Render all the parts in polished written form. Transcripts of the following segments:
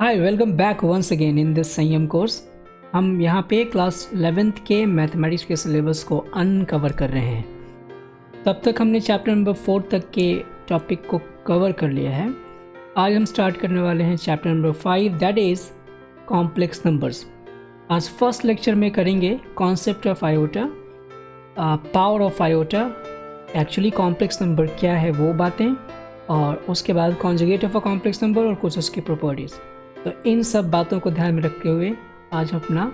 Hi welcome back once again in this Sanyam course. हम यहाँ पे क्लास 11th के मैथमेटिक्स के सिलेबस को अनकवर कर रहे हैं। तब तक हमने चैप्टर नंबर 4 तक के टॉपिक को कवर कर लिया है। आज हम स्टार्ट करने वाले हैं chapter number 5 that is complex numbers. आज फर्स्ट लेक्चर में करेंगे concept of iota, power of iota, actually complex number क्या है वो बातें, और उसके बाद conjugate of a complex number और कुछ उसकी प्रॉपर्टीज़। तो इन सब बातों को ध्यान में रखते हुए आज हम अपना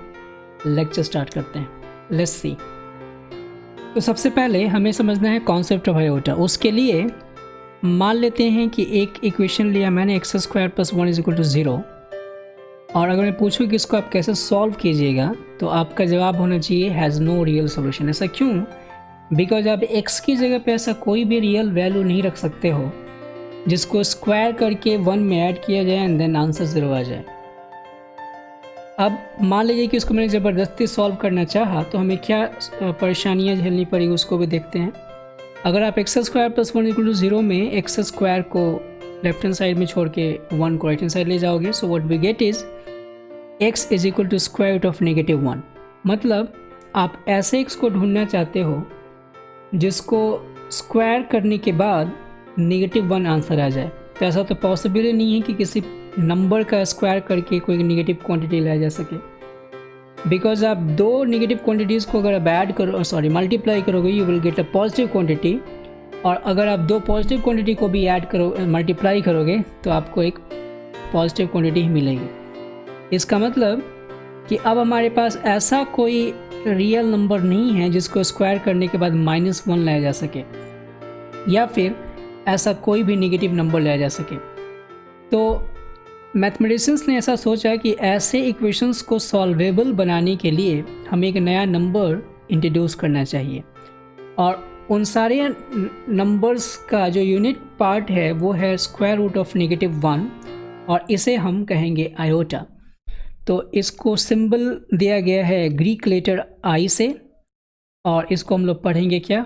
लेक्चर स्टार्ट करते हैं। Let's see. तो सबसे पहले हमें समझना है कॉन्सेप्ट ऑफ आयोटा। उसके लिए मान लेते हैं कि एक इक्वेशन लिया मैंने x² + 1 = 0, और अगर मैं पूछूं कि इसको आप कैसे सॉल्व कीजिएगा तो आपका जवाब होना चाहिए हैज़ नो रियल सोल्यूशन। ऐसा क्यों? बिकॉज आप x की जगह पे ऐसा कोई भी रियल वैल्यू नहीं रख सकते हो जिसको स्क्वायर करके 1 में ऐड किया जाए एंड देन आंसर 0 आ जाए। अब मान लीजिए कि उसको मैंने ज़बरदस्ती सॉल्व करना चाहा तो हमें क्या परेशानियां झेलनी पड़ी उसको भी देखते हैं। अगर आप x² + 1 = 0 में x² को लेफ्ट हैंड साइड में छोड़ के 1 को राइट हैंड साइड ले जाओगे, so what we get is x = -1। मतलब आप ऐसे x को ढूंढना चाहते हो जिसको स्क्वायर करने के बाद -1 आंसर आ जाए। तो ऐसा तो पॉसिबल ही नहीं है कि किसी नंबर का स्क्वायर करके कोई नेगेटिव क्वांटिटी लाया जा सके, बिकॉज आप दो नेगेटिव क्वांटिटीज़ को अगर आप ऐड करो मल्टीप्लाई करोगे you will get a positive quantity, और अगर आप दो पॉजिटिव क्वांटिटी को भी ऐड करो मल्टीप्लाई करोगे तो आपको एक पॉजिटिव क्वांटिटी ही मिलेगी। इसका मतलब कि अब हमारे पास ऐसा कोई रियल नंबर नहीं है जिसको स्क्वायर करने के बाद -1 लाया जा सके, या फिर ऐसा कोई भी नेगेटिव नंबर लाया जा सके। तो मैथमेटिशियंस ने ऐसा सोचा कि ऐसे इक्वेशंस को सॉल्वेबल बनाने के लिए हमें एक नया नंबर इंट्रोड्यूस करना चाहिए, और उन सारे नंबर्स का जो यूनिट पार्ट है वो है √(-1), और इसे हम कहेंगे आयोटा। तो इसको सिंबल दिया गया है ग्रीक लेटर आई से, और इसको हम लोग पढ़ेंगे क्या?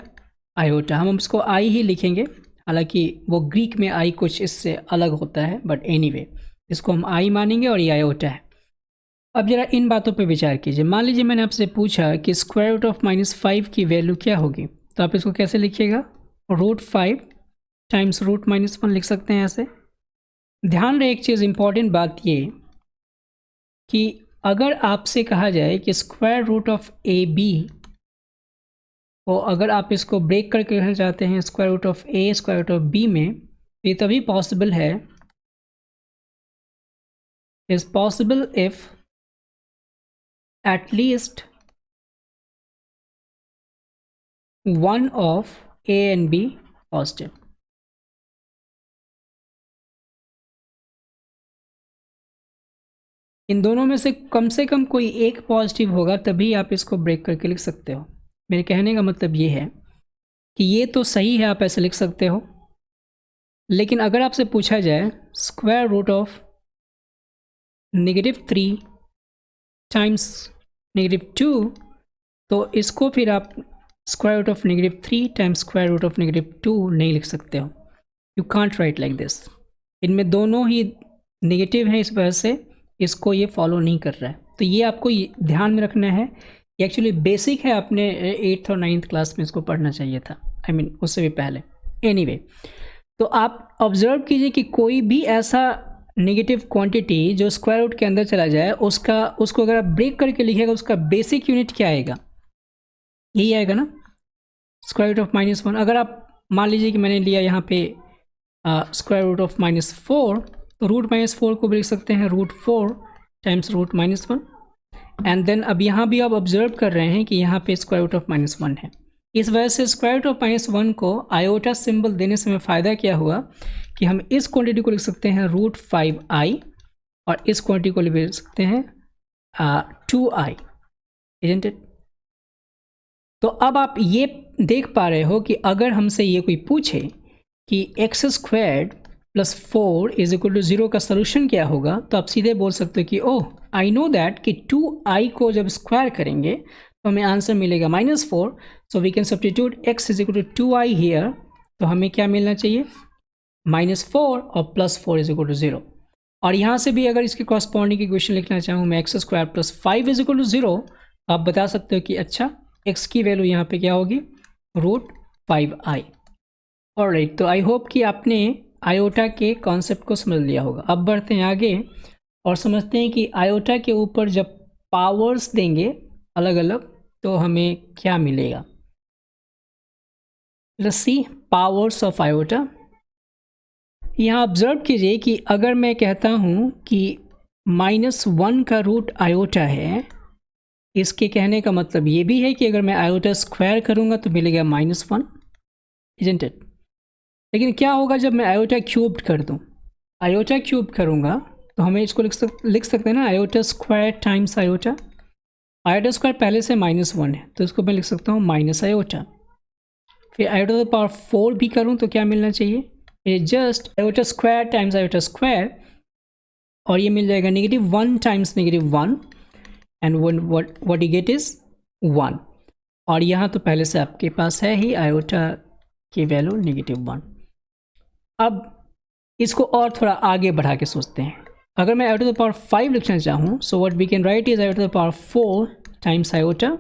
आयोटा। हम इसको आई ही लिखेंगे, हालांकि वो ग्रीक में आई कुछ इससे अलग होता है, बट एनीवे इसको हम आई मानेंगे और ये आयोटा है। अब जरा इन बातों पे विचार कीजिए। मान लीजिए मैंने आपसे पूछा कि √(-5) की वैल्यू क्या होगी, तो आप इसको कैसे लिखिएगा? √5 × √-1 लिख सकते हैं ऐसे। ध्यान रहे एक चीज़, इंपॉर्टेंट बात ये कि अगर आपसे कहा जाए कि √(AB) तो अगर आप इसको ब्रेक करके लिखना चाहते हैं √(A) √(B) में, ये तभी पॉसिबल है, is possible if at least one of A and B positive. इन दोनों में से कम कोई एक पॉजिटिव होगा तभी आप इसको ब्रेक करके लिख सकते हो। मेरे कहने का मतलब ये है कि ये तो सही है, आप ऐसे लिख सकते हो, लेकिन अगर आपसे पूछा जाए (3 × -2) तो इसको फिर आप (3 × -2) नहीं लिख सकते हो। You can't right like this. इनमें दोनों ही नेगेटिव हैं, इस वजह से इसको ये फॉलो नहीं कर रहा है। तो ये आपको ध्यान में रखना है। ये एक्चुअली बेसिक है, आपने 8th और 9th क्लास में इसको पढ़ना चाहिए था, आई मीन उससे भी पहले। एनीवे, तो आप ऑब्जर्व कीजिए कि कोई भी ऐसा नेगेटिव क्वांटिटी जो स्क्वायर रूट के अंदर चला जाए उसको अगर आप ब्रेक करके लिखिएगा उसका बेसिक यूनिट क्या आएगा? यही आएगा ना, (1). अगर आप मान लीजिए कि मैंने लिया यहाँ पे (4), तो √-4 को भी लिख सकते हैं √4 × √-1, एंड देन अब यहाँ भी आप ऑब्जर्व कर रहे हैं कि यहाँ पे (1) है। इस वजह से (1) को आयोटा सिंबल देने से हमें फ़ायदा क्या हुआ कि हम इस क्वांटिटी को लिख सकते हैं √5i, और इस क्वांटिटी को लिख सकते हैं 2i, इजंट इट? तो अब आप ये देख पा रहे हो कि अगर हमसे ये कोई पूछे कि x² + 4 = 0 का सोल्यूशन क्या होगा, तो आप सीधे बोल सकते हो कि ओह आई नो दैट कि 2i को जब स्क्वायर करेंगे तो हमें आंसर मिलेगा -4, so we can substitute x = 2i here. तो हमें क्या मिलना चाहिए? -4 और +4 = 0। और यहाँ से भी अगर इसके कॉरस्पॉन्डिंग इक्वेशन लिखना चाहूँ मैं X square plus 5 is equal to 0, आप बता सकते हो कि अच्छा x की वैल्यू यहाँ पे क्या होगी √5i। ऑलराइट, तो आई होप कि आपने आयोटा के कॉन्सेप्ट को समझ लिया होगा। अब बढ़ते हैं आगे और समझते हैं कि आयोटा के ऊपर जब पावर्स देंगे अलग अलग तो हमें क्या मिलेगा। Let's see powers of iota. यहाँ ऑब्जर्व कीजिए कि अगर मैं कहता हूँ कि -1 का रूट आयोटा है, इसके कहने का मतलब ये भी है कि अगर मैं आयोटा स्क्वायर करूँगा तो मिलेगा -1, इजंट इट। लेकिन क्या होगा जब मैं आयोटा क्यूब्ड कर दूँ, आयोटा क्यूब करूँगा तो हमें इसको लिख सकते हैं ना iota square times iota. Iota square पहले से -1 है तो इसको मैं लिख सकता हूँ माइनस आयोटा। फिर आयोटा टू द पावर 4 भी करूँ तो क्या मिलना चाहिए, ये just iota square times iota square, और ये मिल जाएगा -1 times -1 and what you get is 1। और यहाँ तो पहले से आपके पास है ही आयोटा की वैल्यू -1। अब इसको और थोड़ा आगे बढ़ा के सोचते हैं। अगर मैं आयोटा टू द पावर 5 लिखना चाहूँ so what we can write is iota to the power 4 times iota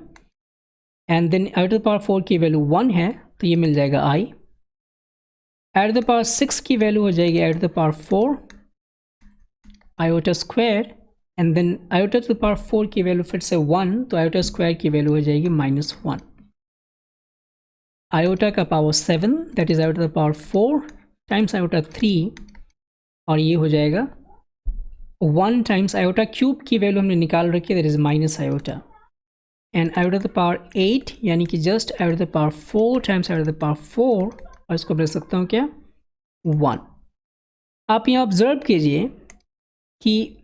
and then iota to the power 4 की वैल्यू 1 है तो ये मिल जाएगा i। Iota to the power 6 की वैल्यू हो जाएगी iota to the power 4 iota square and then iota to the power 4 की वैल्यू फिर से 1 तो आयोटा स्क्वायर की वैल्यू हो जाएगी -1। आयोटा का power 7 that is iota to the power 4 times iota 3 और ये हो जाएगा 1 टाइम्स आयोटा क्यूब की वैल्यू हमने निकाल रखी है that is minus iota and iota to the power 8 यानी कि just iota to the power 4 times iota to the power 4 और इसको लिख सकता हूँ क्या 1। आप यहाँ ऑब्जर्व कीजिए कि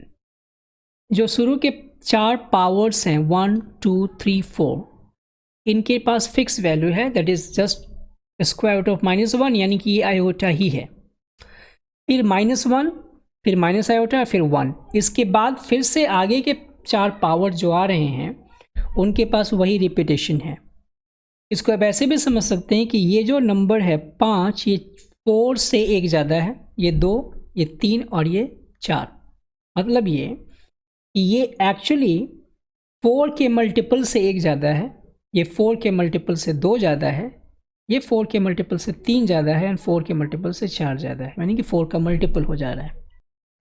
जो शुरू के 4 पावर्स हैं 1 2 3 4 इनके पास फिक्स वैल्यू है that is just square root of -1 यानी कि ये आयोटा ही है। फिर -1 फिर माइनस आयोटा फिर 1, इसके बाद फिर से आगे के 4 पावर जो आ रहे हैं उनके पास वही रिपीटेशन है। इसको अब ऐसे भी समझ सकते हैं कि ये जो नंबर है 5 ये 4 से एक ज़्यादा है, ये 2 ये 3 और ये 4। मतलब ये कि ये एक्चुअली 4 के मल्टीपल से एक ज़्यादा है, ये 4 के मल्टीपल से 2 ज़्यादा है, ये 4 के मल्टीपल से 3 ज़्यादा है एंड 4 के मल्टीपल से 4 ज़्यादा है, यानी कि 4 का मल्टीपल हो जा रहा है।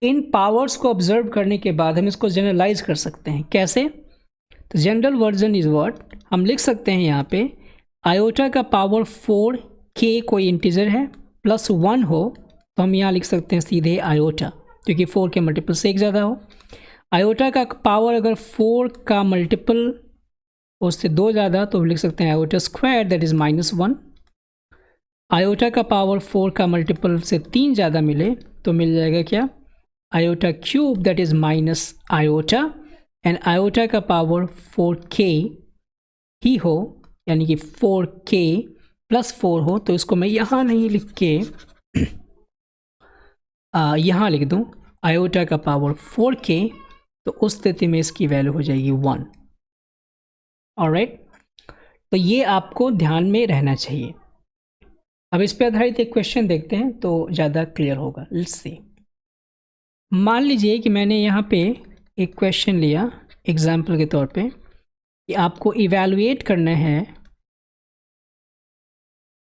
इन पावर्स को ऑब्जर्व करने के बाद हम इसको जनरलाइज कर सकते हैं। कैसे? तो जनरल वर्जन इज व्हाट, हम लिख सकते हैं यहाँ पे आयोटा का पावर 4 k कोई इंटीजर है प्लस 1 हो तो हम यहाँ लिख सकते हैं सीधे आयोटा, क्योंकि 4 के मल्टीपल से एक ज़्यादा हो। आयोटा का पावर अगर 4 का मल्टीपल उससे 2 ज़्यादा तो लिख सकते हैं iota square that is -1। Iota का पावर 4 का मल्टीपल से 3 ज़्यादा मिले तो मिल जाएगा क्या iota cube that is minus iota and iota का पावर 4k ही हो यानी कि 4k प्लस 4 हो तो इसको मैं यहाँ नहीं लिख के यहाँ लिख दूँ आयोटा का पावर 4k, तो उस स्थिति में इसकी वैल्यू हो जाएगी 1। ऑलराइट, तो ये आपको ध्यान में रहना चाहिए। अब इस पे आधारित एक क्वेश्चन देखते हैं तो ज़्यादा क्लियर होगा। लेट्स सी, मान लीजिए कि मैंने यहाँ पे एक क्वेश्चन लिया एग्जाम्पल के तौर पे कि आपको इवैल्यूएट करना है,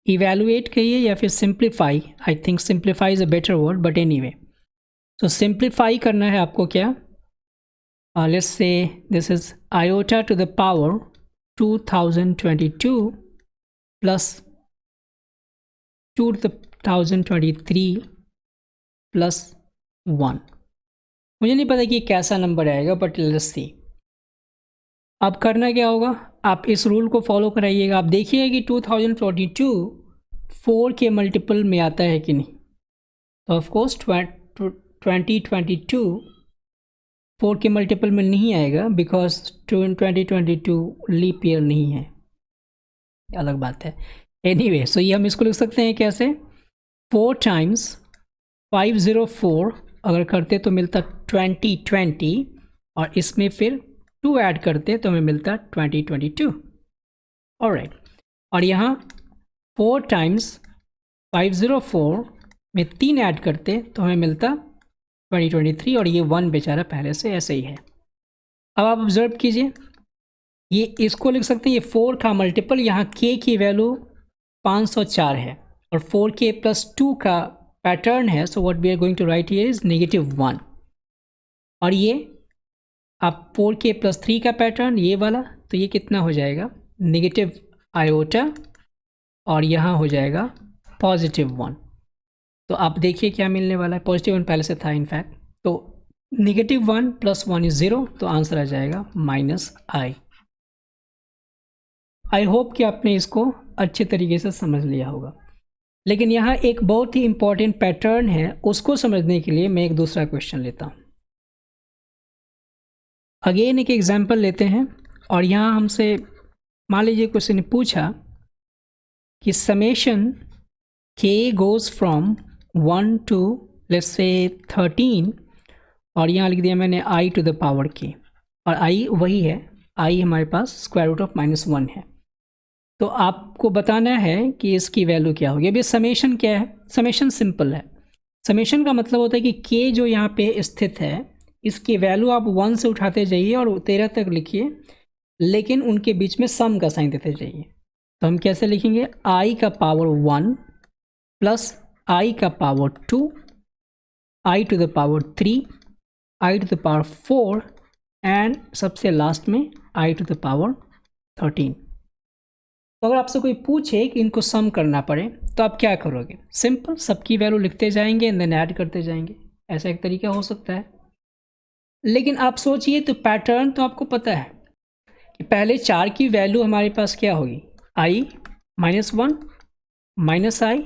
इवैल्यूएट कहिए या फिर simplify, I think simplify is a better word but anyway, तो सिंप्लीफाई करना है आपको क्या, let's say this is iota to the power 2022 plus 2023 plus 1। मुझे नहीं पता कि कैसा नंबर आएगा बट लेट्स सी। अब करना क्या होगा, आप इस रूल को फॉलो कराइएगा। आप देखिए कि 2022 4 के मल्टीपल में आता है कि नहीं, तो ऑफकोर्स 2022 4 के मल्टीपल में नहीं आएगा बिकॉज 2022 लीप ईयर नहीं है, अलग बात है। एनीवे सो ये हम इसको लिख सकते हैं कैसे, 4 टाइम्स 504 अगर करते तो मिलता 2020 और इसमें फिर 2 ऐड करते तो हमें मिलता 2022। ऑलराइट, और यहाँ 4 टाइम्स 504 में 3 ऐड करते तो हमें मिलता 2023 और ये 1 बेचारा पहले से ऐसे ही है। अब आप ऑब्जर्व कीजिए, ये इसको लिख सकते हैं, ये 4 का मल्टीपल, यहाँ k की वैल्यू 504 है और 4k + 2 का पैटर्न है, so what we are going to write here is -1। और ये आप 4k + 3 का पैटर्न ये वाला, तो ये कितना हो जाएगा नेगेटिव आयोटा और यहाँ हो जाएगा +1। तो आप देखिए क्या मिलने वाला है, +1 पहले से था इनफैक्ट, तो -1 + 1 इज 0, तो आंसर आ जाएगा -i। आई होप कि आपने इसको अच्छे तरीके से समझ लिया होगा। लेकिन यहाँ एक बहुत ही इंपॉर्टेंट पैटर्न है, उसको समझने के लिए मैं एक दूसरा क्वेश्चन लेता हूँ। अगेन एक एग्जांपल लेते हैं और यहाँ हमसे मान लीजिए क्वेश्चन ने पूछा कि summation k goes from 1 to let's say 13 और यहाँ लिख दिया मैंने i to the power k, और i वही है, i हमारे पास √(-1) है। तो आपको बताना है कि इसकी वैल्यू क्या होगी। अब ये समेशन क्या है, समेशन सिंपल है। समेशन का मतलब होता है कि k जो यहाँ पे स्थित है इसकी वैल्यू आप 1 से उठाते जाइए और 13 तक लिखिए, लेकिन उनके बीच में सम का साइन देते जाइए। तो हम कैसे लिखेंगे, i का पावर 1 प्लस i का power 2, i to the power 3, i to the power 4 and सबसे लास्ट में i to the power 13। तो अगर आपसे कोई पूछे कि इनको सम करना पड़े तो आप क्या करोगे, सिंपल सबकी वैल्यू लिखते जाएंगे एंड देन ऐड करते जाएंगे, ऐसा एक तरीका हो सकता है। लेकिन आप सोचिए तो पैटर्न तो आपको पता है कि पहले 4 की वैल्यू हमारे पास क्या होगी, i -1 -i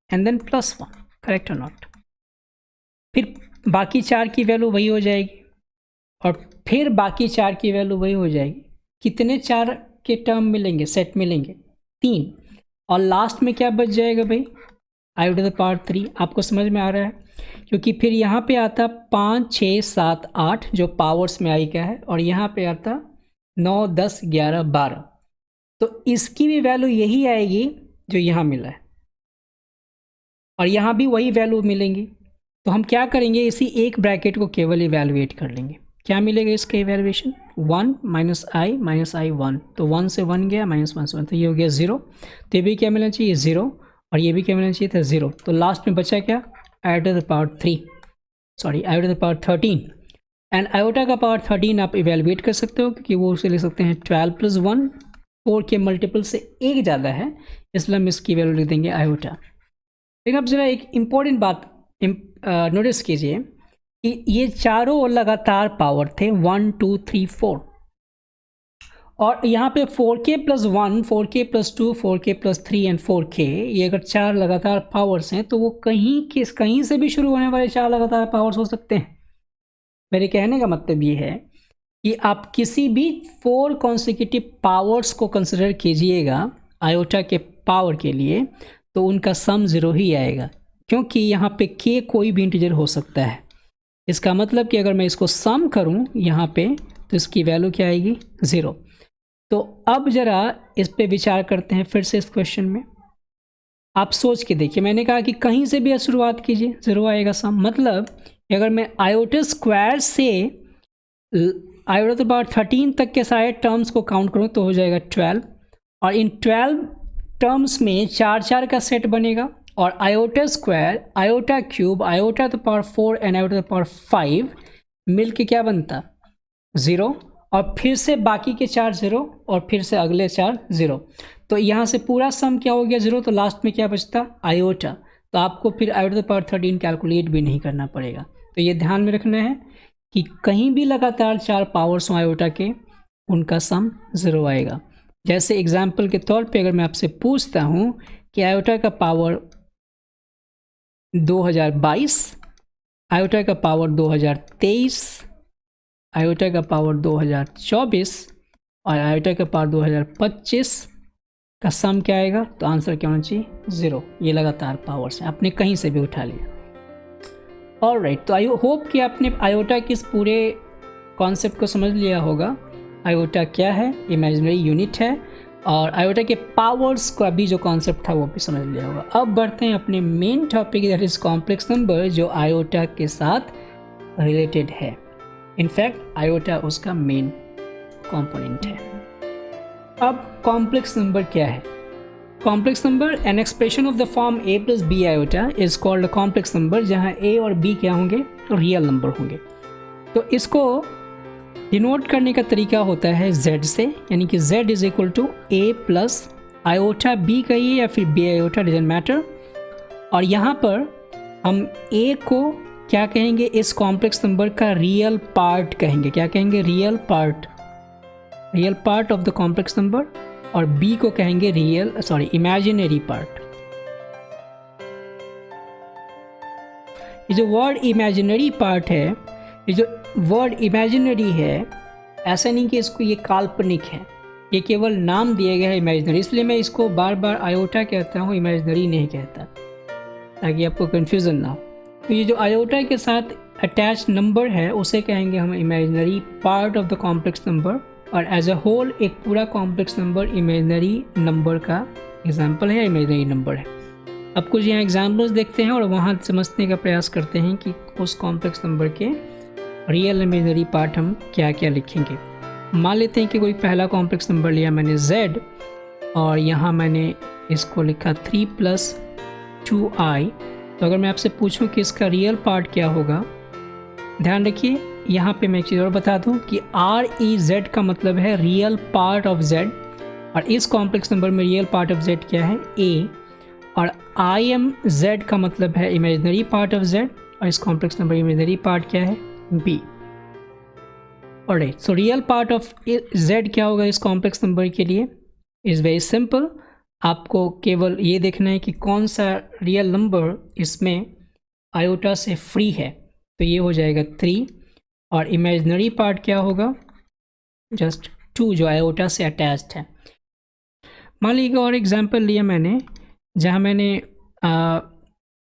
and then +1, correct और नॉट। फिर बाकी 4 की वैल्यू वही हो जाएगी और फिर बाकी 4 की वैल्यू वही हो जाएगी। कितने 4 के टर्म मिलेंगे, सेट मिलेंगे 3, और लास्ट में क्या बच जाएगा भाई, i⁻3। आपको समझ में आ रहा है, क्योंकि फिर यहाँ पे आता 5 6 7 8 जो पावर्स में i का है, और यहाँ पे आता 9 10 11 12, तो इसकी भी वैल्यू यही आएगी जो यहाँ मिला है और यहाँ भी वही वैल्यू मिलेंगी। तो हम क्या करेंगे, इसी एक ब्रैकेट को केवल इवैल्यूएट कर लेंगे। क्या मिलेगा इसका इवैल्यूएशन, 1 -i 1, तो 1 से 1 गया, -1 से 1, तो ये हो गया 0। तो ये भी क्या मिलना चाहिए 0, और ये भी क्या मिलना चाहिए था 0। तो लास्ट में बचा क्या, i⁻13 एंड आयोटा का पावर 13 आप इवैल्यूएट कर सकते हो, क्योंकि वो उसे ले सकते हैं 12 + 1, 4 के मल्टीपल से एक ज़्यादा है, इसलिए हम इसकी वैल्यू लिख देंगे आयोटा। लेकिन अब जरा एक इम्पॉर्टेंट बात नोटिस कीजिए कि ये चारों लगातार पावर थे 1 2 3 4, और यहाँ पे 4k + 1 4k + 2 4k + 3 and 4k, ये अगर 4 लगातार पावर्स हैं तो वो कहीं से भी शुरू होने वाले 4 लगातार पावर्स हो सकते हैं। मेरे कहने का मतलब ये है कि आप किसी भी 4 कॉन्सेक्यूटिव पावर्स को कंसिडर कीजिएगा आयोटा के पावर के लिए, तो उनका सम 0 ही आएगा, क्योंकि यहाँ पे k कोई भी इंटीजर हो सकता है। इसका मतलब कि अगर मैं इसको सम करूँ यहाँ पे तो इसकी वैल्यू क्या आएगी, 0। तो अब ज़रा इस पे विचार करते हैं फिर से इस क्वेश्चन में। आप सोच के देखिए, मैंने कहा कि कहीं से भी शुरुआत कीजिए 0 आएगा सम। मतलब अगर मैं आयोटा स्क्वायर से i⁻13 तक के सारे टर्म्स को काउंट करूँ तो हो जाएगा 12, और इन 12 टर्म्स में 4 4 का सेट बनेगा, और iota square, iota cube, iota to the power 4 and iota to the power 5 मिल के क्या बनता, 0, और फिर से बाकी के 4 0, और फिर से अगले 4 0। तो यहाँ से पूरा सम क्या हो गया 0, तो लास्ट में क्या बचता, आयोटा। तो आपको फिर iota to the power 13 calculate भी नहीं करना पड़ेगा। तो ये ध्यान में रखना है कि कहीं भी लगातार 4 पावर्स हों आयोटा के, उनका सम 0 आएगा। जैसे एग्जाम्पल के तौर पे अगर मैं आपसे पूछता हूँ कि आयोटा का पावर 2022, आयोटा का पावर 2023, आयोटा का पावर 2024 और आयोटा का पावर 2025 का सम क्या आएगा, तो आंसर क्या होना चाहिए, 0। ये लगातार पावर्स हैं, आपने कहीं से भी उठा लिया। ऑलराइट, तो आई होप कि आपने आयोटा के इस पूरे कॉन्सेप्ट को समझ लिया होगा। आयोटा क्या है, इमेजिनरी यूनिट है, और आयोटा के पावर्स का भी जो कॉन्सेप्ट था वो भी समझ लिया होगा। अब बढ़ते हैं अपने main topic, that is complex number, जो आयोटा के साथ रिलेटेड है। इनफैक्ट आयोटा उसका मेन कंपोनेंट है। अब कॉम्प्लेक्स नंबर क्या है? Complex number an expression of the form a plus B iota is called complex number, जहाँ a और b क्या होंगे? रियल नंबर होंगे। तो इसको डिनोट करने का तरीका होता है z से, यानी कि z is equal to a plus iota b कहिए या फिर b आयोटा, डजंट मैटर। और यहाँ पर हम a को क्या कहेंगे? इस कॉम्प्लेक्स नंबर का रियल पार्ट कहेंगे। क्या कहेंगे? Real part of the complex number. और b को कहेंगे इमेजिनरी पार्ट। ये जो वर्ड इमेजिनरी पार्ट है, ये जो वर्ड इमेजिनरी है, ऐसा नहीं कि इसको ये काल्पनिक है, ये केवल नाम दिया गया है इमेजिनरी, इसलिए मैं इसको बार बार आयोटा कहता हूँ, इमेजिनरी नहीं कहता, ताकि आपको कन्फ्यूज़न ना हो। तो ये जो आयोटा के साथ अटैच नंबर है उसे कहेंगे हम imaginary part of the complex number. और एज अ होल एक पूरा कॉम्प्लेक्स नंबर इमेजिनरी नंबर का एग्जाम्पल है, इमेजिनरी नंबर है। अब कुछ यहाँ एग्जाम्पल्स देखते हैं और वहाँ समझने का प्रयास करते हैं कि उस कॉम्प्लेक्स नंबर के रियल इमेजिनरी पार्ट हम क्या क्या लिखेंगे। मान लेते हैं कि कोई पहला कॉम्प्लेक्स नंबर लिया मैंने z, और यहाँ मैंने इसको लिखा 3 + 2i। तो अगर मैं आपसे पूछूं कि इसका रियल पार्ट क्या होगा, ध्यान रखिए यहाँ पे मैं एक चीज़ और बता दूँ कि REZ का मतलब है रियल पार्ट ऑफ z, और इस कॉम्प्लेक्स नंबर में रियल पार्ट ऑफ z क्या है? a। और IMZ का मतलब है इमेजिनरी पार्ट ऑफ z, और इस कॉम्प्लेक्स नंबर इमेजिनरी पार्ट क्या है? b। Alright, so real part of z क्या होगा इस कॉम्प्लेक्स नंबर के लिए? Is very simple. आपको केवल ये देखना है कि कौन सा रियल नंबर इसमें आयोटा से फ्री है, तो ये हो जाएगा 3। और इमेजिनरी पार्ट क्या होगा? जस्ट 2, जो आयोटा से अटैच्ड है। मान लीजिए और एग्जांपल लिया मैंने, जहाँ मैंने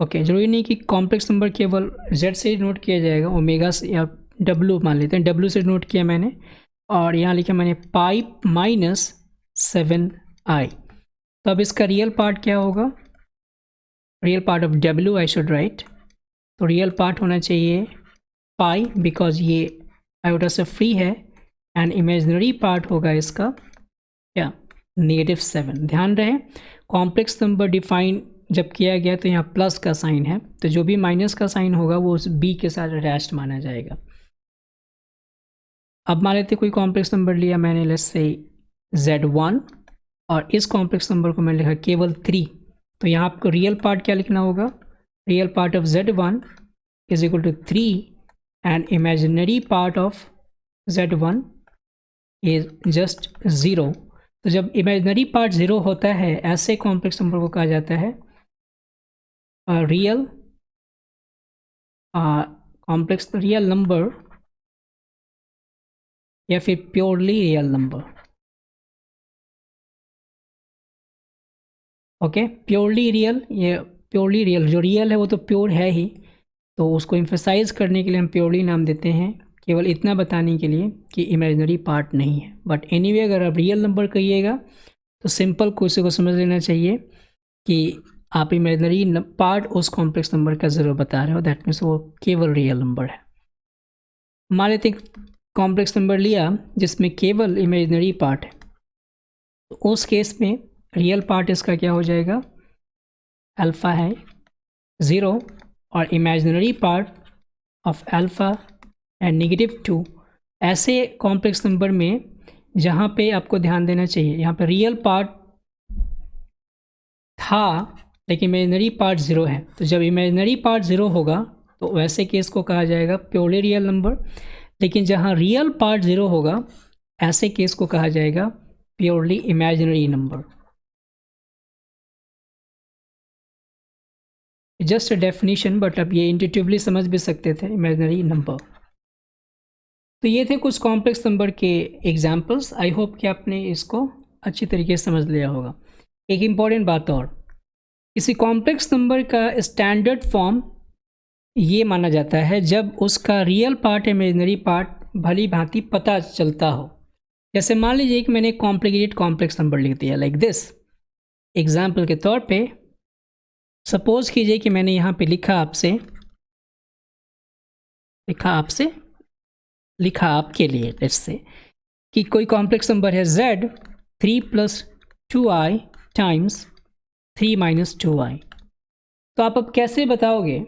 ओके, जरूरी नहीं कि कॉम्प्लेक्स नंबर केवल z से नोट किया जाएगा, ओमेगा से या w मान लेते हैं, w से नोट किया मैंने, और यहाँ लिखा मैंने पाई -7i। तो अब इसका रियल पार्ट क्या होगा? Real part of w I should write. तो रियल पार्ट होना चाहिए पाई, बिकॉज ये आयोटा से फ्री है, एंड इमेजिनरी पार्ट होगा इसका क्या? -7। ध्यान रहे कॉम्प्लेक्स नंबर डिफाइन जब किया गया तो यहाँ प्लस का साइन है, तो जो भी माइनस का साइन होगा वो उस b के साथ अटैच्ड माना जाएगा। अब मान लेते कोई कॉम्प्लेक्स नंबर लिया मैंने, लेट्स से z1, और इस कॉम्प्लेक्स नंबर को मैंने लिखा केवल 3। तो यहाँ आपको रियल पार्ट क्या लिखना होगा? Real part of z1 is equal to 3 and imaginary part of z1 is just 0। तो जब इमेजिनरी पार्ट 0 होता है, ऐसे कॉम्प्लेक्स नंबर को कहा जाता है रियल कॉम्प्लेक्स रियल नंबर या फिर purely real number. Okay, purely real, ये प्योरली रियल, जो रियल है वो तो प्योर है ही, तो उसको एम्फेसाइज करने के लिए हम प्योरली नाम देते हैं, केवल इतना बताने के लिए कि इमेजिनरी पार्ट नहीं है। बट एनीवे अगर आप रियल नंबर कहिएगा तो सिंपल किसी को समझ लेना चाहिए कि आप इमेजिनरी पार्ट उस कॉम्प्लेक्स नंबर का ज़रूर बता रहे हो, दैट मीन्स वो केवल रियल नंबर है। मान लेते कॉम्प्लेक्स नंबर लिया जिसमें केवल इमेजिनरी पार्ट है, तो उस केस में रियल पार्ट इसका क्या हो जाएगा? अल्फ़ा है 0, और imaginary part of alpha and -2। ऐसे कॉम्प्लेक्स नंबर में जहाँ पे आपको ध्यान देना चाहिए, यहाँ पे रियल पार्ट था लेकिन इमेजिनरी पार्ट 0 है, तो जब इमेजिनरी पार्ट 0 होगा तो वैसे केस को कहा जाएगा प्योरली रियल नंबर। लेकिन जहाँ रियल पार्ट 0 होगा, ऐसे केस को कहा जाएगा purely imaginary number. Just a definition, but अब ये इंट्यूटिवली समझ भी सकते थे इमेजिनरी नंबर। तो ये थे कुछ कॉम्प्लेक्स नंबर के एग्जाम्पल्स। आई होप कि आपने इसको अच्छी तरीके से समझ लिया होगा। एक इम्पॉर्टेंट बात और, किसी कॉम्प्लेक्स नंबर का स्टैंडर्ड फॉर्म ये माना जाता है जब उसका रियल पार्ट इमेजिनरी पार्ट भली भांति पता चलता हो। जैसे मान लीजिए कि मैंने कॉम्प्लिकेटेड कॉम्प्लेक्स नंबर लिख दिया लाइक दिस। एग्जाम्पल के तौर पे सपोज कीजिए कि मैंने यहाँ पे लिखा आपसे लिखा आपके लिए लेट्स से कि कोई कॉम्प्लेक्स नंबर है z 3 + 2i टाइम्स 3 - 2i। तो आप अब कैसे बताओगे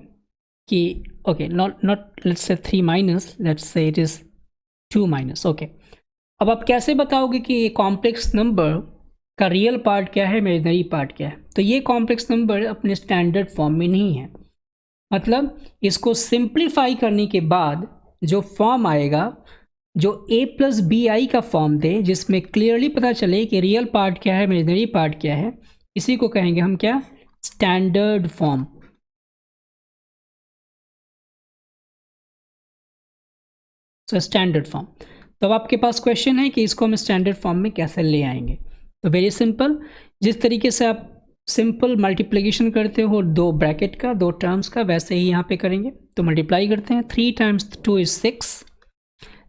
कि okay not let's say 3 minus, let's say it is 2 minus. Okay, अब आप कैसे बताओगे कि ये कॉम्प्लेक्स नंबर का रियल पार्ट क्या है, इमेजिनरी पार्ट क्या है? तो ये कॉम्प्लेक्स नंबर अपने स्टैंडर्ड फॉर्म में नहीं है, मतलब इसको सिंप्लीफाई करने के बाद जो फॉर्म आएगा, जो a + bi का फॉर्म दे, जिसमें क्लियरली पता चले कि रियल पार्ट क्या है, इमेजिनरी पार्ट क्या है, इसी को कहेंगे हम क्या, standard form. So standard form. तो अब आपके पास क्वेश्चन है कि इसको हम स्टैंडर्ड फॉर्म में कैसे ले आएंगे। तो वेरी सिंपल, जिस तरीके से आप सिंपल मल्टीप्लिकेशन करते हो दो ब्रैकेट का, दो टर्म्स का, वैसे ही यहाँ पे करेंगे। तो मल्टीप्लाई करते हैं, 3 × 2 = 6,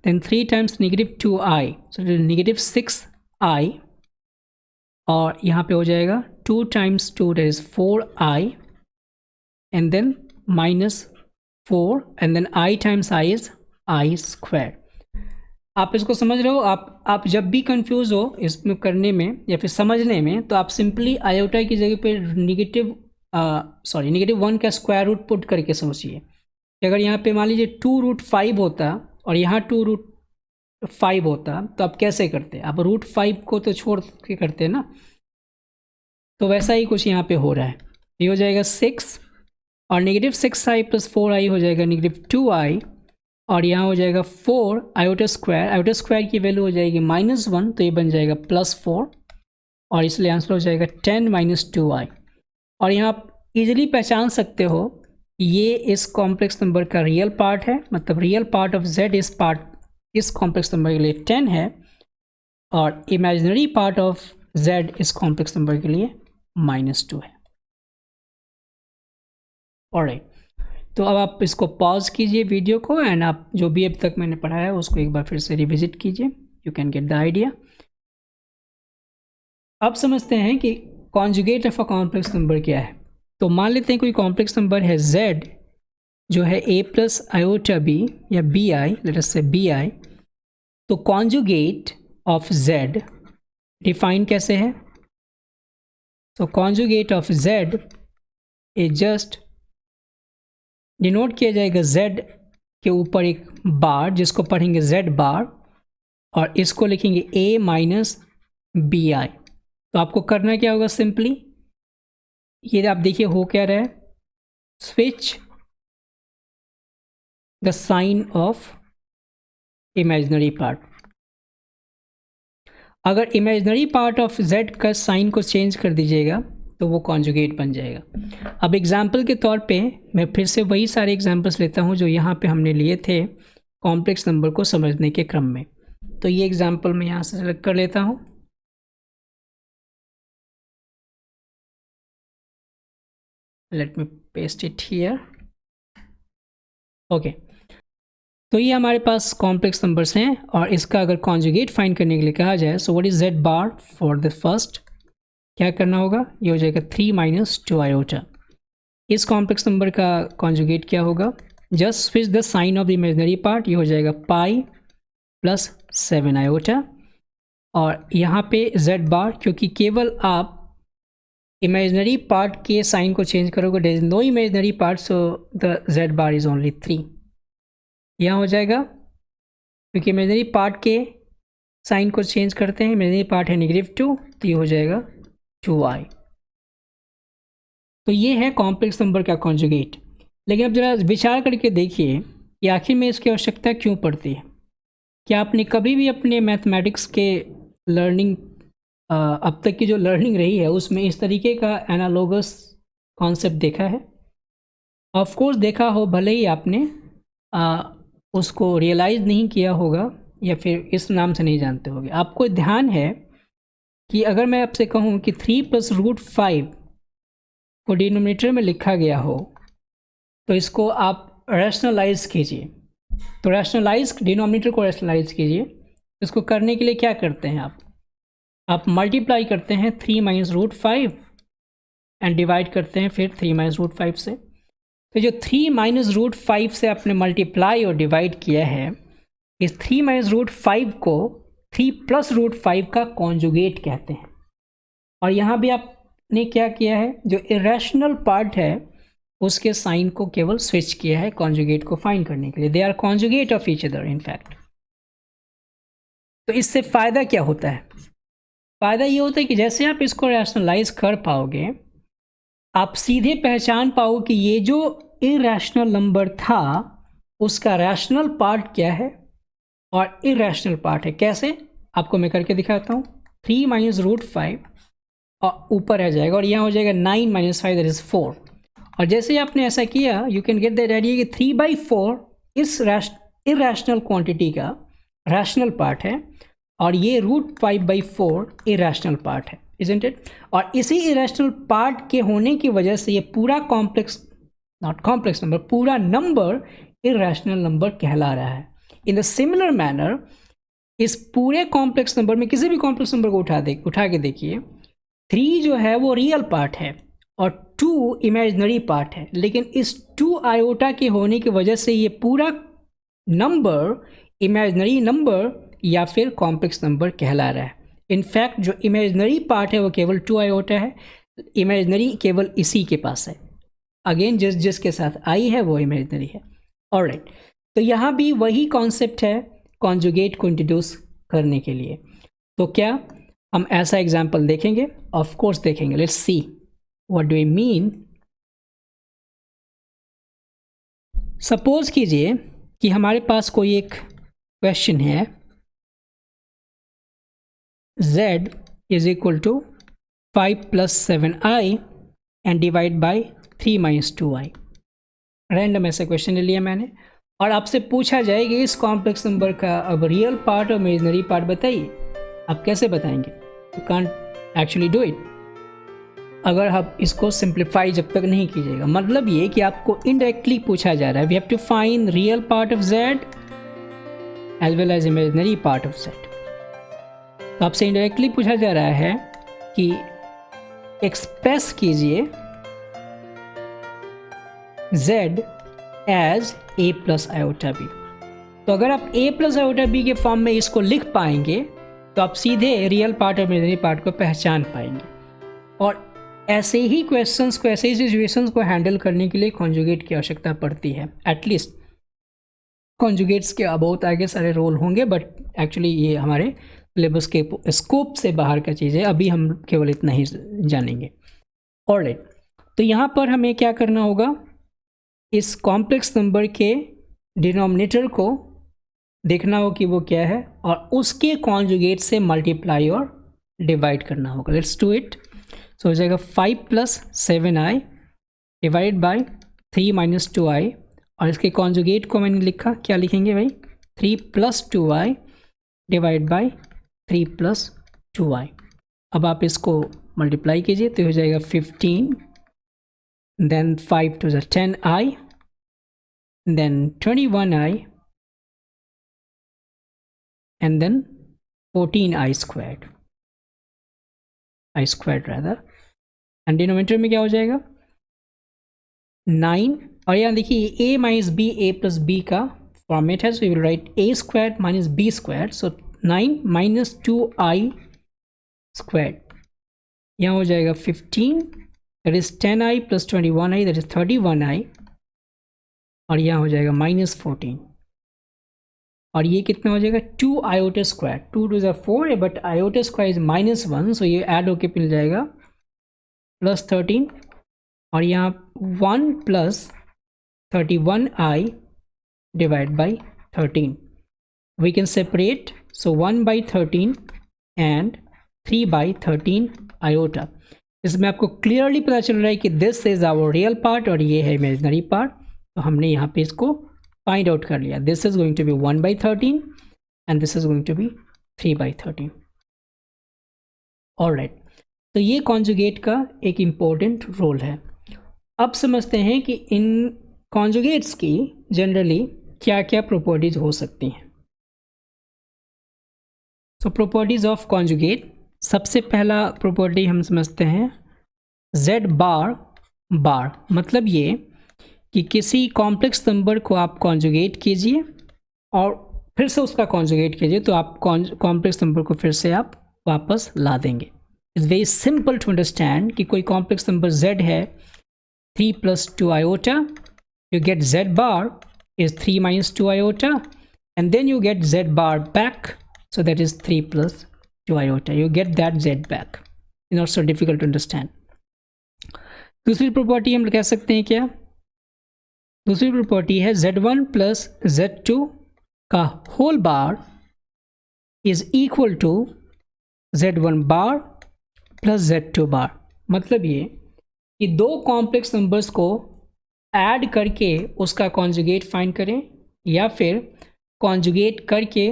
देन 3 × -2i, सो -6i, और यहाँ पे हो जाएगा 2 × 2 that is 4i, and then -4, and then i × i is i²। आप इसको समझ रहे हो? आप जब भी कंफ्यूज हो इसमें करने में या फिर समझने में, तो आप सिंपली आयोटा की जगह पे -1 का स्क्वायर रूट पुट करके सोचिए कि अगर यहाँ पे मान लीजिए 2√5 होता और यहाँ 2√5 होता, तो आप कैसे करते? आप √5 को तो छोड़ के करते ना। तो वैसा ही कुछ यहाँ पे हो रहा है। ये हो जाएगा 6 और -6i + 4i हो जाएगा -2i, और यहाँ हो जाएगा 4 आयोटा स्क्वायर की वैल्यू हो जाएगी -1, तो ये बन जाएगा +4, और इसलिए आंसर हो जाएगा 10 - 2i। और यहाँ आप इजीली पहचान सकते हो ये इस कॉम्प्लेक्स नंबर का रियल पार्ट है, मतलब रियल पार्ट ऑफ z इस कॉम्प्लेक्स नंबर के लिए 10 है, और इमेजिनरी पार्ट ऑफ z इस कॉम्प्लेक्स नंबर के लिए -2 है। ऑलराइट, तो अब आप इसको पॉज कीजिए वीडियो को, एंड आप जो भी अब तक मैंने पढ़ाया है उसको एक बार फिर से रिविजिट कीजिए। You can get the idea. अब समझते हैं कि conjugate of a complex number क्या है। तो मान लेते हैं कोई कॉम्प्लेक्स नंबर है z जो है a + iota b या bi, लेट अस से bi। तो कॉन्जुगेट ऑफ z डिफाइन कैसे है? तो conjugate of z is just denote किया जाएगा z के ऊपर एक बार, जिसको पढ़ेंगे z बार, और इसको लिखेंगे a - bi। तो आपको करना क्या होगा, सिंपली ये आप देखिए हो क्या रहा है, switch the sign of imaginary part. अगर इमेजिनरी पार्ट ऑफ z का साइन को चेंज कर दीजिएगा तो वो कॉन्जुगेट बन जाएगा। अब एग्जाम्पल के तौर पे मैं फिर से वही सारे एग्जाम्पल्स लेता हूँ जो यहाँ पे हमने लिए थे कॉम्प्लेक्स नंबर को समझने के क्रम में। तो ये एग्जाम्पल मैं यहाँ से सेलेक्ट कर लेता हूँ। Let me paste it here. Okay, तो ये हमारे पास कॉम्प्लेक्स नंबर्स हैं, और इसका अगर कॉन्जुगेट फाइंड करने के लिए कहा जाए, so what is z bar for the first, क्या करना होगा, ये हो जाएगा 3 - 2 आयोटा। इस कॉम्प्लेक्स नंबर का कॉन्जुगेट क्या होगा, just switch the sign of the imaginary part, ये हो जाएगा पाई + 7 आयोटा। और यहाँ पे z बार, क्योंकि केवल आप इमेजिनरी पार्ट के साइन को चेंज करोगे, there is no imaginary part, so the z bar is only 3। यहाँ हो जाएगा, क्योंकि इमेजिनरी पार्ट के साइन को चेंज करते हैं, इमेजिनरी पार्ट है -2, तो ये हो जाएगा 2i। तो ये है कॉम्प्लेक्स नंबर का कॉन्जुगेट। लेकिन अब जरा विचार करके देखिए कि आखिर में इसकी आवश्यकता क्यों पड़ती है। क्या आपने कभी भी अपने मैथमेटिक्स के लर्निंग अब तक की जो लर्निंग रही है उसमें इस तरीके का एनालॉगस कॉन्सेप्ट देखा है? ऑफ कोर्स देखा हो, भले ही आपने उसको रियलाइज़ नहीं किया होगा या फिर इस नाम से नहीं जानते होगे। आपको ध्यान है कि अगर मैं आपसे कहूँ कि 3 + √5 को डिनोमिनेटर में लिखा गया हो, तो इसको आप रैशनलाइज कीजिए। तो रैशनलाइज, डिनोमिनेटर को रैशनलाइज कीजिए। इसको करने के लिए क्या करते हैं आप मल्टीप्लाई करते हैं 3 - √5 एंड डिवाइड करते हैं फिर 3 - √5 से। तो जो 3 माइनस रूट 5 से आपने मल्टीप्लाई और डिवाइड किया है, इस 3 माइनस रूट 5 को 3 प्लस रूट 5 का कॉन्जुगेट कहते हैं। और यहाँ भी आपने क्या किया है, जो इरेशनल पार्ट है उसके साइन को केवल स्विच किया है कॉन्जुगेट को फाइंड करने के लिए। They are conjugate of each other in fact. तो इससे फ़ायदा क्या होता है? फ़ायदा ये होता है कि जैसे आप इसको रैशनलाइज कर पाओगे, आप सीधे पहचान पाओगे कि ये जो इरेशनल नंबर था उसका रैशनल पार्ट क्या है और इरेशनल पार्ट है। कैसे? आपको मैं करके दिखाता हूँ। 3 माइनस रूट 5 और ऊपर आ जाएगा और यहाँ हो जाएगा 9 माइनस 5 दैट इज़ 4। और जैसे आपने ऐसा किया, you can get that idea कि 3/4 इस इरेशनल क्वांटिटी का रैशनल पार्ट है और ये √5/4 इरेशनल पार्ट है, इजंट इट? और इसी इरेशनल पार्ट के होने की वजह से ये पूरा कॉम्प्लेक्स नंबर, पूरा नंबर इरेशनल नंबर कहला रहा है। इन द सिमिलर मैनर, इस पूरे कॉम्प्लेक्स नंबर में किसी भी कॉम्प्लेक्स नंबर को उठा के देखिए, 3 जो है वो रियल पार्ट है और 2 इमेजिनरी पार्ट है, लेकिन इस 2 आयोटा के होने की वजह से ये पूरा नंबर इमेजिनरी नंबर या फिर कॉम्प्लेक्स नंबर कहला रहा है। इनफैक्ट जो इमेजिनरी पार्ट है वो केवल 2 आयोटा है, इमेजिनरी केवल इसी के पास है। अगेन जिसके साथ आई है वो इमेजिनरी है। ऑलराइट, तो यहाँ भी वही कॉन्सेप्ट है कॉन्जुगेट को इंट्रोड्यूस करने के लिए। तो क्या हम ऐसा एग्जाम्पल देखेंगे? ऑफ कोर्स देखेंगे। Let's see what do I mean. Suppose कीजिए कि हमारे पास कोई एक क्वेश्चन है, z is equal to 5 + 7i and divide by 3 - 2i। Random ऐसा क्वेश्चन ले लिया मैंने और आपसे पूछा जाए कि इस कॉम्प्लेक्स नंबर का अब रियल पार्ट और इमेजिनरी पार्ट बताइए। आप कैसे बताएंगे? You can't actually do it अगर आप इसको सिंप्लीफाई जब तक नहीं कीजिएगा। मतलब ये कि आपको इनडायरेक्टली पूछा जा रहा है, we have to find real part of z as well as imaginary part of z। तो आपसे इनडायरेक्टली पूछा जा रहा है कि एक्सप्रेस कीजिए z as a + iota b। तो अगर आप a + iota b के फॉर्म में इसको लिख पाएंगे तो आप सीधे रियल पार्ट और इमेजिनरी पार्ट को पहचान पाएंगे। और ऐसे ही क्वेश्चंस को, ऐसे ही सिचुएशंस को हैंडल करने के लिए कॉन्जुगेट की आवश्यकता पड़ती है। एटलीस्ट कॉन्जुगेट्स के बहुत आगे सारे रोल होंगे, बट एक्चुअली ये हमारे सिलेबस के स्कोप से बाहर का चीज़ है। अभी हम केवल इतना ही जानेंगे। ऑलराइट, तो यहाँ पर हमें क्या करना होगा, इस कॉम्प्लेक्स नंबर के डिनोमिनेटर को देखना हो कि वो क्या है और उसके कॉन्जुगेट से मल्टीप्लाई और डिवाइड करना होगा। Let's do it. सो हो जाएगा 5 + 7i डिवाइड बाई 3 - 2i और इसके कॉन्जुगेट को मैंने लिखा, क्या लिखेंगे भाई? 3 + 2i डिवाइड बाई 3 + 2i। अब आप इसको मल्टीप्लाई कीजिए तो हो जाएगा 15, then 5 to the 10i, then 21i, and then 14i squared, i squared rather, and denominator में क्या हो जाएगा 9। और यहाँ देखिए a - b, a + b का फॉर्मेट है, so you will write a squared - b squared, so 9 - 2i squared। यहाँ हो जाएगा 15, that is 10i + 21i, that is 31i, और यहाँ हो जाएगा -14 और ये कितना हो जाएगा 2 iota square, 2 to the 4 but iota square is -1, सो ये ऐड होके मिल जाएगा +13 और यहाँ 1 + 31i divide by 13। We can separate, so 1/13 and 3/13 iota। इसमें आपको क्लियरली पता चल रहा है कि this is our real part और ये है इमेजिनरी पार्ट। तो हमने यहाँ पे इसको फाइंड आउट कर लिया। This is going to be 1/13 and this is going to be 3/13। Alright, तो ये कॉन्जुगेट का एक इम्पोर्टेंट रोल है। अब समझते हैं कि इन कॉन्जुगेट्स की जनरली क्या क्या प्रॉपर्टीज हो सकती हैं। सो प्रॉपर्टीज ऑफ कॉन्जुगेट, सबसे पहला प्रॉपर्टी हम समझते हैं z बार, मतलब ये कि किसी कॉम्प्लेक्स नंबर को आप कॉन्जुगेट कीजिए और फिर से उसका कॉन्जुगेट कीजिए, तो आप कॉम्प्लेक्स नंबर को फिर से आप वापस ला देंगे। It's very simple to understand कि कोई कॉम्प्लेक्स नंबर z है 3 + 2 iota, you get z bar is 3 - 2 iota, and then you get z bar back, so that is 3 + 2 iota. You get that z back. It's not so difficult to understand. दूसरी property हम कह सकते हैं क्या? दूसरी property है z1 + z2 का whole bar is equal to z1 bar plus z2 bar. मतलब ये कि दो कॉम्प्लेक्स नंबर्स को ऐड करके उसका कॉन्जुगेट फाइंड करें या फिर कॉन्जुगेट करके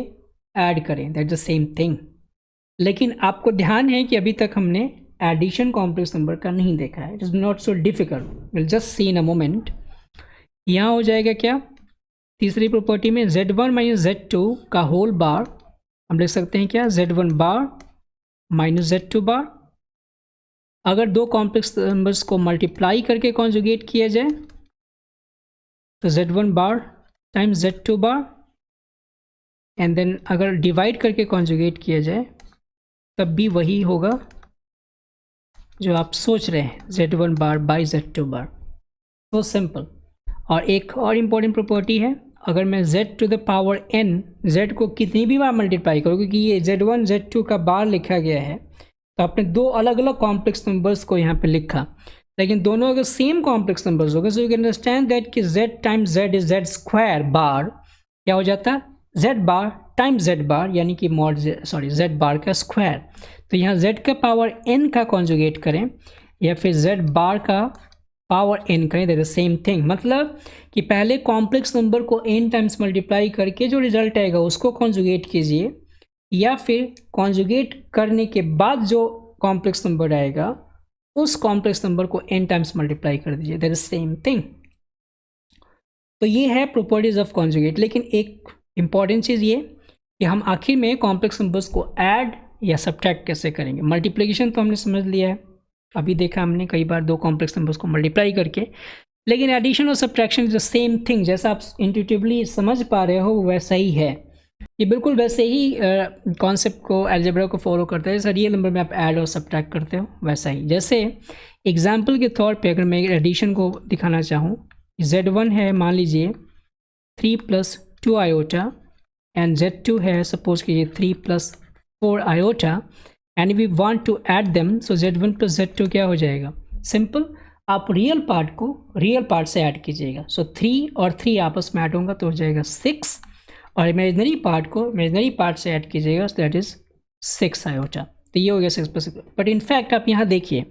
ऐड करें, दैट द सेम थिंग। लेकिन आपको ध्यान है कि अभी तक हमने एडिशन कॉम्प्लेक्स नंबर का नहीं देखा है। It is not so difficult, will just see in a moment. यहाँ हो जाएगा क्या? तीसरी प्रॉपर्टी में z1 - z2 का होल बार हम लिख सकते हैं क्या? z1 बार माइनस z2 बार। अगर दो कॉम्प्लेक्स नंबर्स को मल्टीप्लाई करके कॉन्जुगेट किया जाए तो z1 bar times z2 bar, and then अगर डिवाइड करके कॉन्जुगेट किया जाए तब भी वही होगा जो आप सोच रहे हैं, z1 बार बाई z2 बार। तो सिंपल। और एक और इम्पॉर्टेंट प्रॉपर्टी है, अगर मैं z⁴ n z को कितनी भी बार मल्टीप्लाई करूँ, क्योंकि ये z1 z2 का बार लिखा गया है, तो आपने दो अलग अलग कॉम्प्लेक्स नंबर्स को यहाँ पे लिखा, लेकिन दोनों अगर सेम कॉम्प्लेक्स नंबर्स हो गए, so you can understand that कि z times z is z² बार क्या हो जाता है? z बार टाइम्स z बार, यानी कि मॉड z बार का स्क्वायर। तो यहाँ z⁴n का कॉन्जुगेट करें या फिर z बार का पावर n करें, दैट इज सेम थिंग। मतलब कि पहले कॉम्प्लेक्स नंबर को n टाइम्स मल्टीप्लाई करके जो रिजल्ट आएगा उसको कॉन्जुगेट कीजिए, या फिर कॉन्जुगेट करने के बाद जो कॉम्प्लेक्स नंबर आएगा उस कॉम्प्लेक्स नंबर को n टाइम्स मल्टीप्लाई कर दीजिए, दैट इज सेम थिंग। तो ये है प्रॉपर्टीज ऑफ कॉन्जुगेट। लेकिन एक इंपॉर्टेंट चीज़ ये कि हम आखिर में कॉम्प्लेक्स नंबर्स को ऐड या सब्ट्रैक्ट कैसे करेंगे। मल्टीप्लिकेशन तो हमने समझ लिया है, अभी देखा हमने कई बार दो कॉम्प्लेक्स नंबर्स को मल्टीप्लाई करके, लेकिन एडिशन और subtraction is the same thing. जैसा आप इंट्यूटिवली समझ पा रहे हो वैसा ही है, ये बिल्कुल वैसे ही कॉन्सेप्ट को, अलजेब्रा को फॉलो करता है। जैसा रियल नंबर में आप ऐड और सब्ट्रैक्ट करते हो वैसा ही। जैसे एग्जाम्पल के तौर पे अगर मैं एडिशन को दिखाना चाहूँ, z1 है मान लीजिए 3 + 2 iota एंड z2 है सपोज कीजिए 3 + 4 iota, and we want to add them, so z1 + z2 क्या हो जाएगा? सिंपल, आप रियल पार्ट को रियल पार्ट से ऐड कीजिएगा। सो 3 और 3 आपस में ऐड होगा तो हो जाएगा 6, और इमेजिनरी पार्ट को इमेजिनरी पार्ट से ऐड कीजिएगा, सो दैट इज 6 iota। तो ये हो गया 6 + 6। बट इनफैक्ट आप यहाँ देखिए,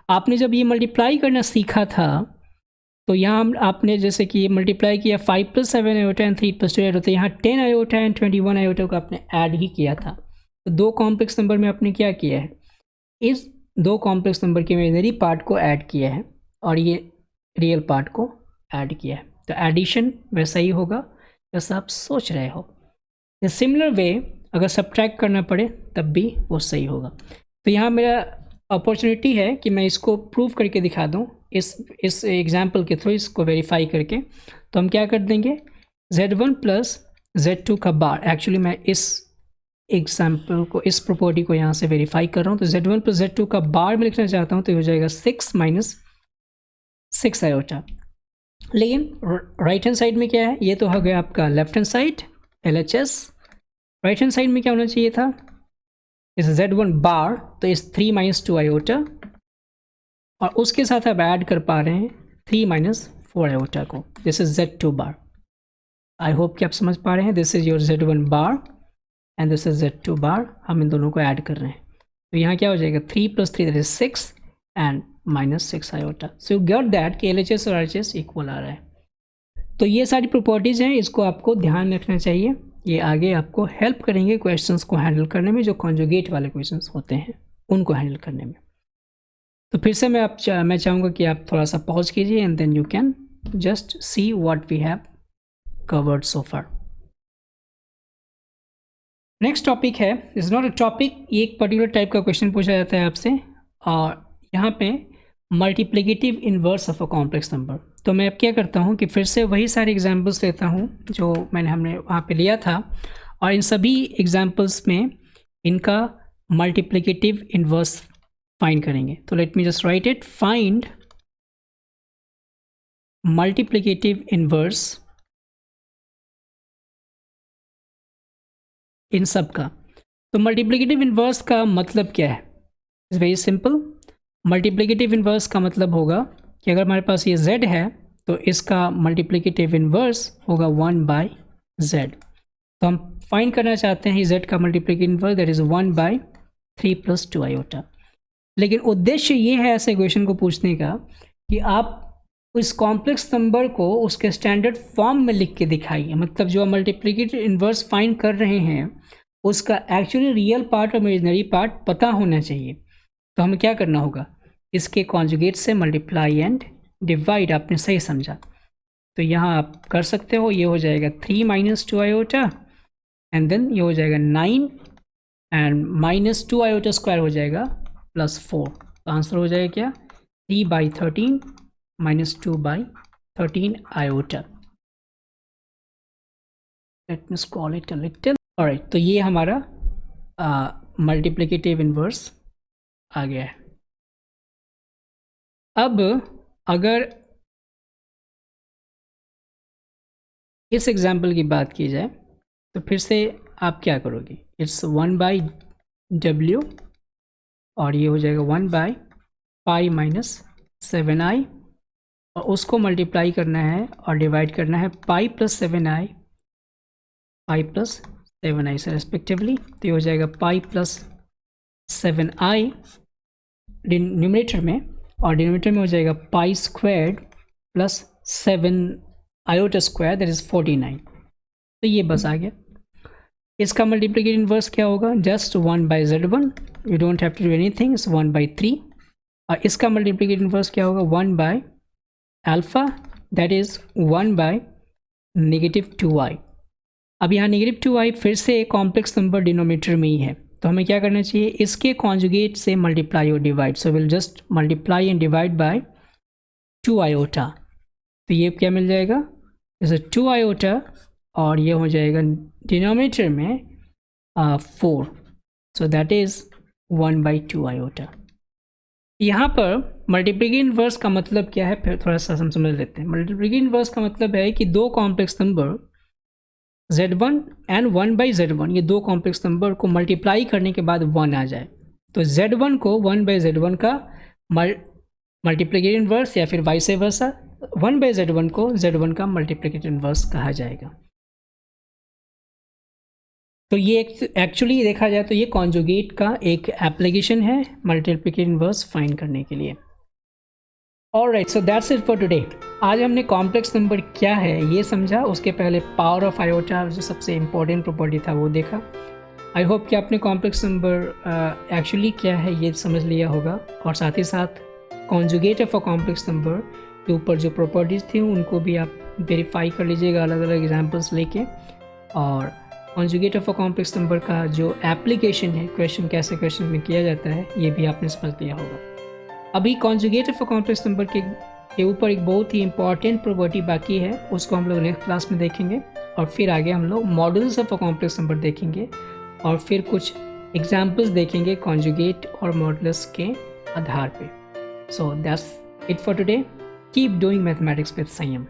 आपने जब ये मल्टीप्लाई करना सीखा था तो यहाँ आपने जैसे कि ये मल्टीप्लाई किया 5 + 7 iota एंड 3 + 2 iota, तो यहाँ 10 iota एंड 21 iota को आपने ऐड ही किया था। तो दो कॉम्प्लेक्स नंबर में आपने क्या किया है? इस दो कॉम्प्लेक्स नंबर के इमेजिनरी पार्ट को ऐड किया है और ये रियल पार्ट को ऐड किया है। तो एडिशन वैसा ही होगा जैसा आप सोच रहे हो। इन सिमिलर वे अगर सब्ट्रैक्ट करना पड़े तब भी वो सही होगा। तो यहाँ मेरा अपॉर्चुनिटी है कि मैं इसको प्रूव करके दिखा दूँ इस एग्जाम्पल के थ्रू, इसको वेरीफाई करके। तो हम क्या कर देंगे, z1 + z2 का बार, एक्चुअली मैं इस एग्जाम्पल को, इस प्रॉपर्टी को यहाँ से वेरीफाई कर रहा हूँ। तो z1 + z2 का बार में लिखना चाहता हूँ तो हो जाएगा 6 - 6 iota। लेकिन राइट हैंड साइड में क्या है? ये तो हो गया आपका left hand side LHS। Right hand side में क्या होना चाहिए था? इस z1 बार, तो इस 3 - 2 iota, और उसके साथ आप ऐड कर पा रहे हैं 3 - 4 iota को, this is z2 bar. I hope कि आप समझ पा रहे हैं। This is your z1 bar and this is z2 बार। हम इन दोनों को ऐड कर रहे हैं, तो यहाँ क्या हो जाएगा 3 + 3 that is 6 and -6 iota। So you get that कि LHS और RHS इक्वल आ रहा है। तो ये सारी प्रॉपर्टीज़ हैं, इसको आपको ध्यान रखना चाहिए। ये आगे आपको हेल्प करेंगे क्वेश्चंस को हैंडल करने में, जो कॉन्जुगेट वाले क्वेश्चंस होते हैं उनको हैंडल करने में। तो फिर से मैं चाहूँगा कि आप थोड़ा सा पॉज कीजिए and then you can just see what we have covered so far. Next topic है, इज़ नॉट अ टॉपिक, ये एक पर्टिकुलर टाइप का क्वेश्चन पूछा जाता है आपसे, और यहाँ पे multiplicative inverse of a complex number. तो मैं अब क्या करता हूँ कि फिर से वही सारे एग्जांपल्स लेता हूँ जो हमने वहाँ पे लिया था, और इन सभी एग्जांपल्स में इनका मल्टीप्लिकेटिव इन्वर्स फाइंड करेंगे। तो let me just write it, find multiplicative inverse इन सब का। तो मल्टीप्लिकेटिव इन्वर्स का मतलब क्या है? It's very simple. Multiplicative inverse का मतलब होगा कि अगर हमारे पास ये z है तो इसका मल्टीप्लिकेटिव इन्वर्स होगा 1/z। तो हम फाइंड करना चाहते हैं z का multiplicative inverse, that is 1/3 + 2 iota. लेकिन उद्देश्य ये है ऐसे इक्वेशन को पूछने का कि आप इस कॉम्प्लेक्स नंबर को उसके स्टैंडर्ड फॉर्म में लिख के दिखाइए। मतलब जो मल्टीप्लिकेटिव इन्वर्स फाइंड कर रहे हैं उसका एक्चुअली रियल पार्ट और इमेजिनरी पार्ट पता होना चाहिए। तो हमें क्या करना होगा, इसके कॉन्जुगेट से मल्टीप्लाई एंड डिवाइड। आपने सही समझा। तो यहाँ आप कर सकते हो, ये हो जाएगा 3 - 2 आयोटा, एंड देन ये हो जाएगा 9 एंड -2 आयोटा स्क्वायर हो जाएगा +4। तो आंसर हो जाएगा क्या, 3/13 - 2/13 iota. Let me scroll it a little. Alright, तो ये हमारा मल्टीप्लिकेटिव इन्वर्स आ गया है। अब अगर इस एग्जाम्पल की बात की जाए तो फिर से आप क्या करोगे, इट्स 1/w और ये हो जाएगा 1/π - 7i, और उसको मल्टीप्लाई करना है और डिवाइड करना है पाई + 7i से रेस्पेक्टिवली। तो ये हो जाएगा पाई + 7i न्यूमरेटर में, और डिनोमिनेटर में हो जाएगा pi squared + 7 iota square, that is 49। तो ये बस आ गया। इसका मल्टीप्लिकेटिव इन्वर्स क्या होगा, just 1/z1, you don't have to do anything, it's 1/3। और इसका मल्टीप्लिकेटिव इन्वर्स क्या होगा, 1/α, दैट इज़ 1/-2i। अब यहाँ -2i फिर से एक कॉम्प्लेक्स नंबर डिनोमिनेटर में ही है, तो हमें क्या करना चाहिए, इसके कॉन्जुगेट से मल्टीप्लाई और divide. So will just multiply and divide by 2 iota. तो ये क्या मिल जाएगा, जैसे 2 आयोटा, और ये हो जाएगा डिनोमिनेटर में 4, सो दैट इज़ 1/2 आयोटा। यहाँ पर मल्टीप्लिकेटिव इन्वर्स का मतलब क्या है, फिर थोड़ा सा हम समझ लेते हैं। मल्टीप्लिकेटिव इन्वर्स का मतलब है कि दो complex number z1 and 1/z1, ये दो कॉम्प्लेक्स नंबर को मल्टीप्लाई करने के बाद 1 आ जाए, तो z1 को 1/z1 का मल्टीप्लिकेटिव इन्वर्स, या फिर वाइस वर्सा 1/z1 को z1 का मल्टीप्लिकेटिव इन्वर्स कहा जाएगा। तो ये एक्चुअली देखा जाए तो ये कॉन्जुगेट का एक एप्लीकेशन है मल्टीप्लिकेटिव इन्वर्स फाइंड करने के लिए। Alright, so that's it for today. आज हमने कॉम्प्लेक्स नंबर क्या है ये समझा, उसके पहले पावर ऑफ आयोटा जो सबसे इम्पोर्टेंट प्रॉपर्टी था वो देखा। आई होप कि आपने कॉम्प्लेक्स नंबर एक्चुअली क्या है ये समझ लिया होगा, और साथ ही साथ conjugate of a complex number के ऊपर जो प्रॉपर्टीज़ थी उनको भी आप वेरीफाई कर लीजिएगा अलग अलग एग्जाम्पल्स लेके। और conjugate of a complex number का जो एप्लीकेशन है, क्वेश्चन कैसे क्वेश्चन में किया जाता है, ये भी आपने समझ लिया होगा। अभी conjugate of a complex number के ऊपर एक बहुत ही इंपॉर्टेंट प्रॉपर्टी बाकी है, उसको हम लोग नेक्स्ट क्लास में देखेंगे, और फिर आगे हम लोग models of a complex number देखेंगे, और फिर कुछ एग्जाम्पल्स देखेंगे कॉन्जुगेट और मॉडल्स के आधार पे। So that's it for today. Keep doing mathematics with संयम।